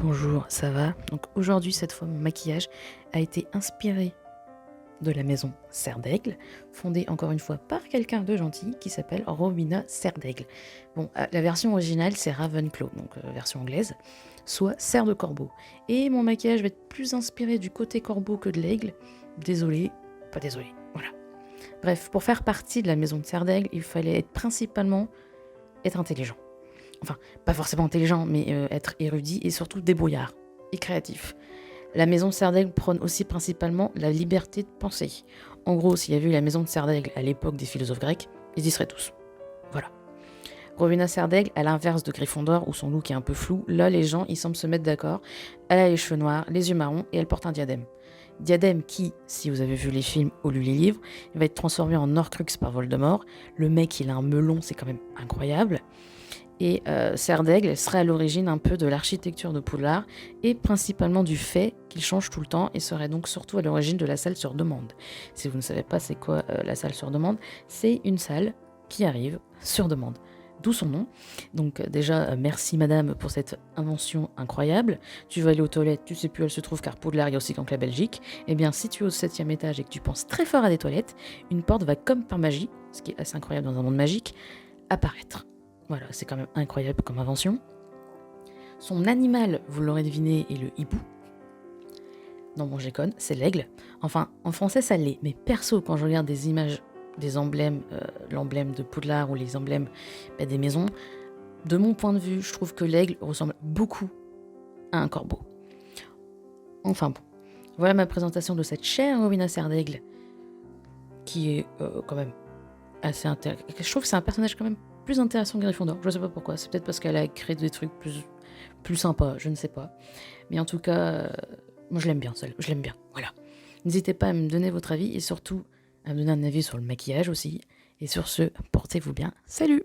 Bonjour, ça va? Donc aujourd'hui, cette fois, mon maquillage a été inspiré de la maison Serre d'Aigle, fondée encore une fois par quelqu'un de gentil qui s'appelle Rowena Serre d'Aigle. Bon, la version originale, c'est Ravenclaw, donc version anglaise, soit Serre de Corbeau. Et mon maquillage va être plus inspiré du côté corbeau que de l'aigle. Désolé, pas désolé, voilà. Bref, pour faire partie de la maison de Serre d'Aigle, il fallait principalement être intelligent. Enfin, pas forcément intelligent, mais être érudit et surtout débrouillard et créatif. La maison de Serre d'Aigle prône aussi principalement la liberté de penser. En gros, s'il y avait eu la maison de Serre d'Aigle à l'époque des philosophes grecs, ils y seraient tous. Voilà. Rowena Serre d'Aigle, à l'inverse de Gryffondor, où son look est un peu flou, là les gens ils semblent se mettre d'accord. Elle a les cheveux noirs, les yeux marrons et elle porte un diadème. Diadème qui, si vous avez vu les films ou lu les livres, va être transformé en Horcrux par Voldemort. Le mec il a un melon, c'est quand même incroyable. Et Serre d'Aigle serait à l'origine un peu de l'architecture de Poudlard et principalement du fait qu'il change tout le temps et serait donc surtout à l'origine de la salle sur demande. Si vous ne savez pas c'est quoi la salle sur demande, c'est une salle qui arrive sur demande. D'où son nom. Donc déjà, merci madame pour cette invention incroyable. Tu vas aller aux toilettes, tu sais plus où elle se trouve car Poudlard est aussi grand que la Belgique. Eh bien, si tu es au 7e étage et que tu penses très fort à des toilettes, une porte va comme par magie, ce qui est assez incroyable dans un monde magique, apparaître. Voilà, c'est quand même incroyable comme invention. Son animal, vous l'aurez deviné, est le hibou. Non, bon, je déconne, c'est l'aigle. Enfin, en français, ça l'est. Mais perso, quand je regarde des images, des emblèmes, l'emblème de Poudlard ou les emblèmes des maisons, de mon point de vue, je trouve que l'aigle ressemble beaucoup à un corbeau. Enfin bon, voilà ma présentation de cette chère Rowena Serre d'Aigle, qui est quand même assez intéressant. Je trouve que c'est un personnage quand même plus intéressant que Gryffondor. Je sais pas pourquoi. C'est peut-être parce qu'elle a créé des trucs plus sympas, je ne sais pas. Mais en tout cas, moi je l'aime bien, celle. Je l'aime bien. Voilà. N'hésitez pas à me donner votre avis et surtout à me donner un avis sur le maquillage aussi. Et sur ce, portez-vous bien. Salut!